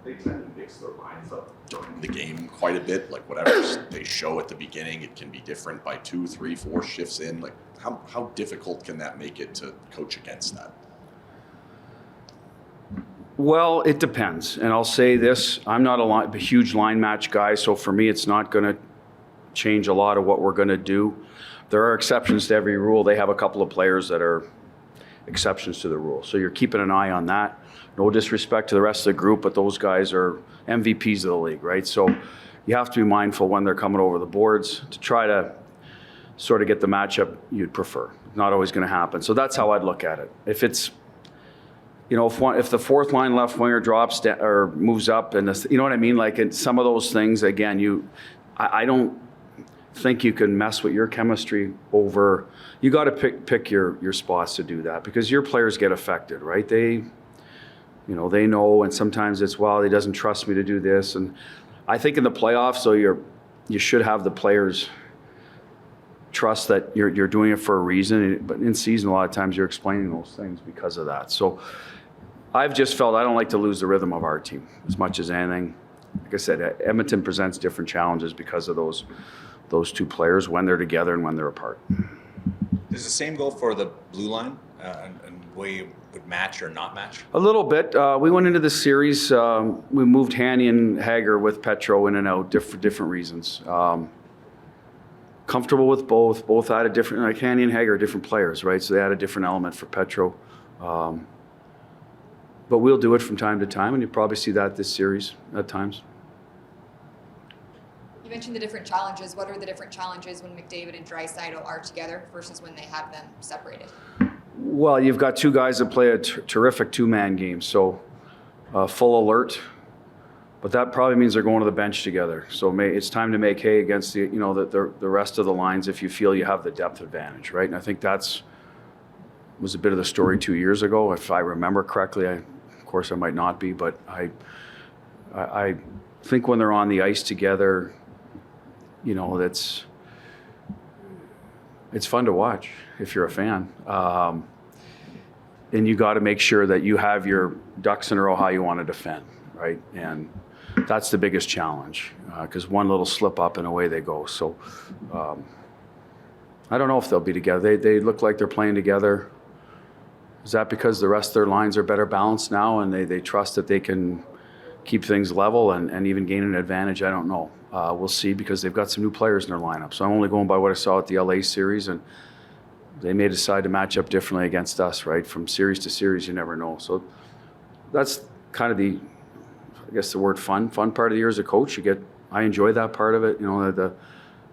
they tend to mix their lines up during the game quite a bit. Like whatever they show at the beginning, it can be different by 2, 3, 4 shifts in. Like how difficult can that make it to coach against that? Well, it depends. And I'll say this, I'm not a huge line match guy, so for me it's not going to change a lot of what we're going to do. There are exceptions to every rule. They have a couple of players that are exceptions to the rule. So you're keeping an eye on that. No disrespect to the rest of the group, but those guys are MVPs of the league, right? So you have to be mindful when they're coming over the boards to try to sort of get the matchup you'd prefer. Not always going to happen. So that's how I'd look at it. If it's, if the fourth line left winger drops or moves up, and you know what I mean? Like in some of those things, again, I don't think you can mess with your chemistry over. You got to pick your spots to do that because your players get affected, right? They know, and sometimes it's, well, he doesn't trust me to do this. And I think in the playoffs, so you should have the players trust that you're doing it for a reason. But in season, a lot of times you're explaining those things because of that. So I've just felt I don't like to lose the rhythm of our team as much as anything. Like I said, Edmonton presents different challenges because of those two players when they're together and when they're apart. Does the same go for the blue line and way you would match or not match? A little bit. We went into the series. We moved Hanny and Hager with Petro in and out for different reasons. Comfortable with both. Both had a different, like Hanny and Hager are different players, right? So they had a different element for Petro. But we'll do it from time to time, and you'll probably see that this series at times. You mentioned the different challenges. What are the different challenges when McDavid and Draisaitl are together versus when they have them separated? Well, you've got two guys that play a terrific two-man game, so full alert. But that probably means they're going to the bench together. So it's time to make hay against the rest of the lines if you feel you have the depth advantage, right? And I think was a bit of the story 2 years ago, if I remember correctly. Of course, I might not be, but I think when they're on the ice together, it's fun to watch if you're a fan. And you got to make sure that you have your ducks in a row how you want to defend, right? And that's the biggest challenge because one little slip up and away they go. So I don't know if they'll be together. They look like they're playing together. Is that because the rest of their lines are better balanced now and they trust that they can keep things level and even gain an advantage? I don't know. We'll see because they've got some new players in their lineup. So I'm only going by what I saw at the LA series, and they may decide to match up differently against us, right? From series to series, you never know. So that's kind of the word fun part of the year as a coach. I enjoy that part of it, the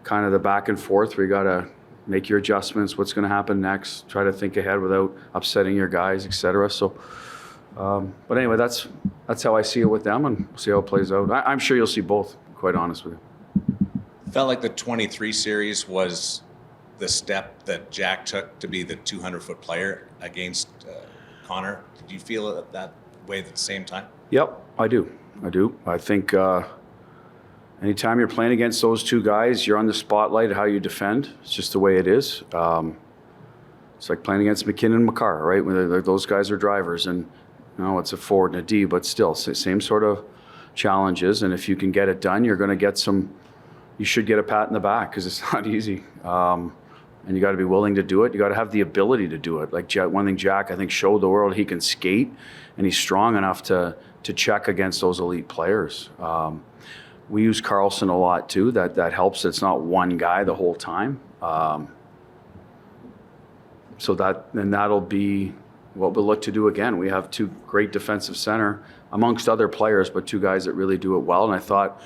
kind of the back and forth where you got to make your adjustments, what's going to happen next, try to think ahead without upsetting your guys, etc. So, but anyway, that's how I see it with them, and we'll see how it plays out. I'm sure you'll see both, quite honest with you. Felt like the 23 series was the step that Jack took to be the 200-foot player against Connor. Did you feel it that way at the same time? Yep, I do. I think anytime you're playing against those two guys, you're on the spotlight of how you defend. It's just the way it is. It's like playing against McKinnon and Makar, right? When those guys are drivers, and it's a forward and a D, but still, same sort of challenges. And if you can get it done, you're going to get you should get a pat in the back because it's not easy. And you got to be willing to do it. You got to have the ability to do it. Like one thing Jack, I think, showed the world, he can skate, and he's strong enough to check against those elite players. We use Carlson a lot too. That helps. It's not one guy the whole time. So that'll be what we'll look to do again. We have two great defensive center amongst other players, but two guys that really do it well. And I thought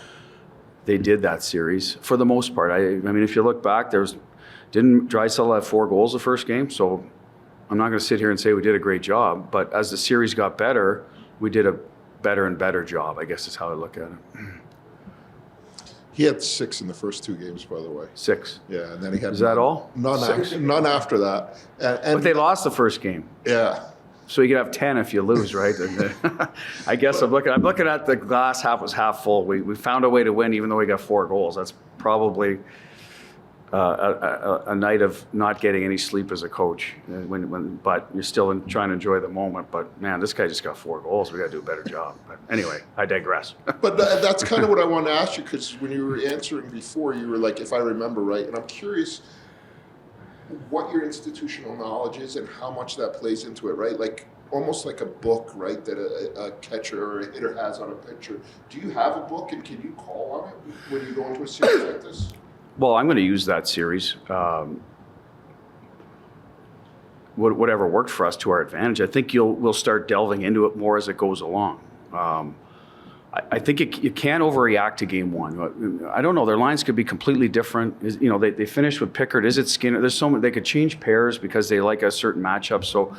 they did that series for the most part. I mean, if you look back, didn't Draisaitl have 4 goals the first game? So I'm not going to sit here and say we did a great job, but as the series got better, we did a better and better job, I guess is how I look at it. He had 6 in the first 2 games, by the way. 6? Yeah, and then he had... Is that all? None after that. But they lost the first game. Yeah. So you can have 10 if you lose, right? I guess I'm looking at the glass was half full. We found a way to win even though we got 4 goals. That's probably a night of not getting any sleep as a coach. But you're still trying to enjoy the moment. But man, this guy just got 4 goals. We got to do a better job. But anyway, I digress. But that's kind of what I wanted to ask you, because when you were answering before, you were like, if I remember right, and I'm curious what your institutional knowledge is and how much that plays into it, right? Like almost like a book, right, that a catcher or a hitter has on a pitcher. Do you have a book, and can you call on it when you go into a series like this? Well, I'm going to use that series. Whatever worked for us to our advantage. I think we'll start delving into it more as it goes along. I think you can't overreact to game one. I don't know. Their lines could be completely different. They finished with Pickard. Is it Skinner? There's so many. They could change pairs because they like a certain matchup. So,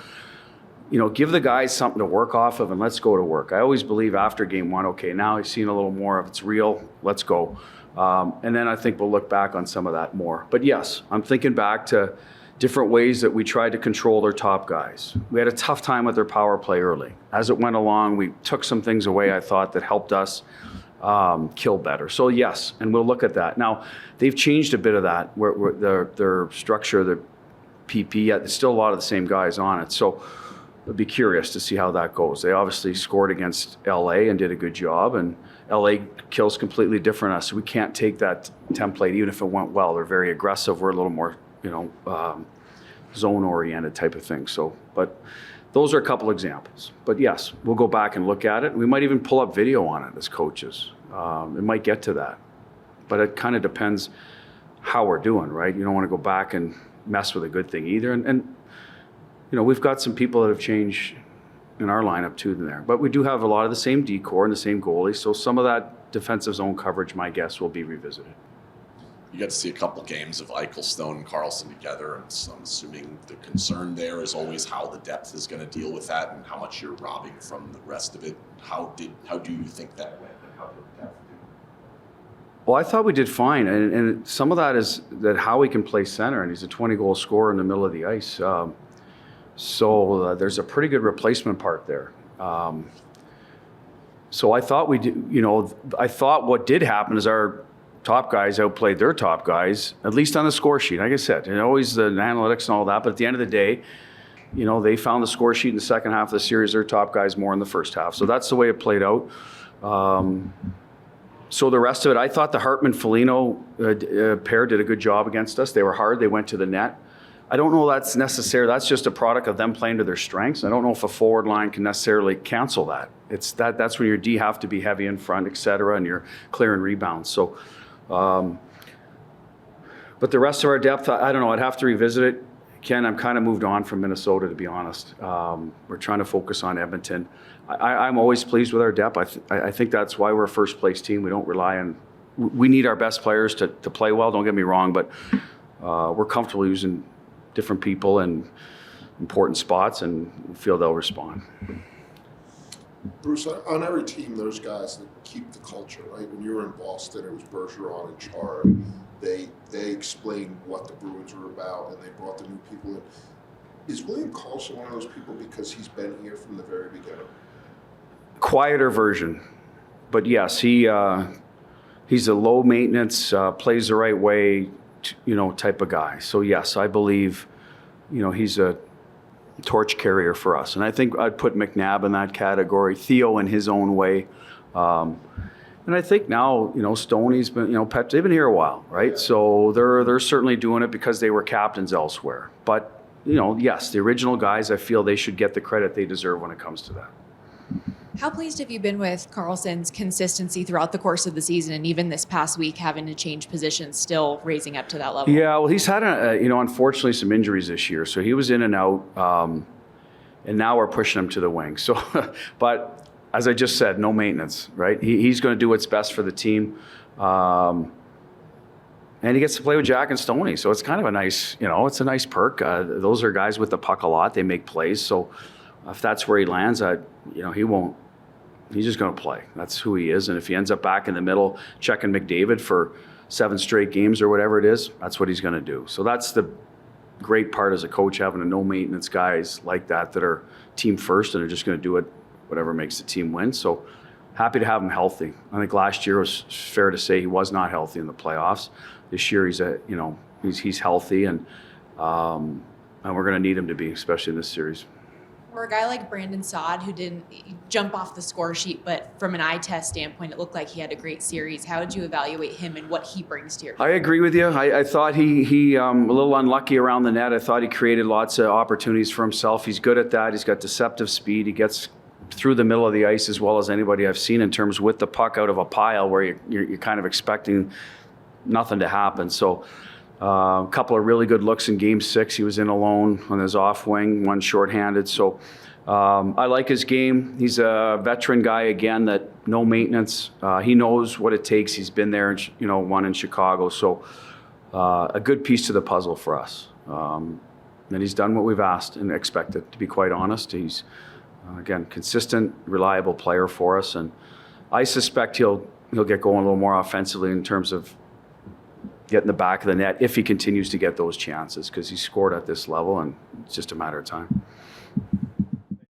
give the guys something to work off of, and let's go to work. I always believe after game one, okay, now I've seen a little more of it's real. Let's go. And then I think we'll look back on some of that more. But yes, I'm thinking back to different ways that we tried to control their top guys. We had a tough time with their power play early. As it went along, we took some things away, I thought, that helped us kill better. So yes, and we'll look at that. Now, they've changed a bit of that, where their structure, their PP, there's still a lot of the same guys on it. So I'd be curious to see how that goes. They obviously scored against LA and did a good job, and LA kills completely different us. So we can't take that template, even if it went well. They're very aggressive. We're a little more, zone-oriented type of thing. So, but those are a couple examples. But yes, we'll go back and look at it. We might even pull up video on it as coaches. It might get to that. But it kind of depends how we're doing, right? You don't want to go back and mess with a good thing either. And we've got some people that have changed in our lineup too there. But we do have a lot of the same D-core and the same goalies. So some of that defensive zone coverage, my guess, will be revisited. You got to see a couple games of Eichel, Stone, and Carlson together, and so I'm assuming the concern there is always how the depth is going to deal with that and how much you're robbing from the rest of it. How do you think that went, and how did the depth do? Well, I thought we did fine, and some of that is that Howie can play center, and he's a 20-goal scorer in the middle of the ice. So there's a pretty good replacement part there. So I thought we did. I thought what did happen is our top guys outplayed their top guys, at least on the score sheet. Like I said, always the analytics and all that, but at the end of the day, they found the score sheet in the second half of the series, their top guys more in the first half. So that's the way it played out. So the rest of it, I thought the Hartman-Foligno pair did a good job against us. They were hard. They went to the net. I don't know that's necessary. That's just a product of them playing to their strengths. I don't know if a forward line can necessarily cancel that. That's when your D have to be heavy in front, et cetera, and you're clearing rebounds. So, but the rest of our depth, I don't know. I'd have to revisit it. Ken, I'm kind of moved on from Minnesota, to be honest. We're trying to focus on Edmonton. I'm always pleased with our depth. I think that's why we're a first-place team. We don't rely on – we need our best players to play well, don't get me wrong, but we're comfortable using different people in important spots and feel they'll respond. Bruce, on every team, there's guys that keep the culture, right? When you were in Boston, it was Bergeron and Char. They explained what the Bruins were about, and they brought the new people in. Is William Carlson one of those people because he's been here from the very beginning? Quieter version, but yes, he's a low maintenance, plays the right way, type of guy. So yes, I believe, he's a torch carrier for us, and I think I'd put McNabb in that category. Theo in his own way, and I think now Stoney's been Pep. They've been here a while, right? Yeah. So they're certainly doing it because they were captains elsewhere. But yes, the original guys, I feel they should get the credit they deserve when it comes to that. How pleased have you been with Carlson's consistency throughout the course of the season, and even this past week having to change positions, still raising up to that level? Yeah, well, he's had unfortunately some injuries this year, so he was in and out, and now we're pushing him to the wing. So, but as I just said, no maintenance, right? He's going to do what's best for the team, and he gets to play with Jack and Stoney, so it's kind of a nice, it's a nice perk. Those are guys with the puck a lot; they make plays, so. If that's where he lands, he won't. He's just going to play. That's who he is. And if he ends up back in the middle checking McDavid for 7 straight games or whatever it is, that's what he's going to do. So that's the great part as a coach, having a no-maintenance guys like that are team first and are just going to do it, whatever makes the team win. So happy to have him healthy. I think last year was fair to say he was not healthy in the playoffs. This year he's He's healthy, and we're going to need him to be, especially in this series. For a guy like Brandon Saad, who didn't jump off the score sheet, but from an eye test standpoint, it looked like he had a great series. How would you evaluate him and what he brings to your team? I agree with you. I thought he a little unlucky around the net. I thought he created lots of opportunities for himself. He's good at that. He's got deceptive speed. He gets through the middle of the ice as well as anybody I've seen in terms with the puck out of a pile where you're kind of expecting nothing to happen. So a couple of really good looks in Game 6. He was in alone on his off wing, one shorthanded. So I like his game. He's a veteran guy again. That no maintenance. He knows what it takes. He's been there, won in Chicago. So a good piece to the puzzle for us. And he's done what we've asked and expected. To be quite honest, he's again consistent, reliable player for us, and I suspect he'll get going a little more offensively in terms of get in the back of the net if he continues to get those chances, because he's scored at this level and it's just a matter of time.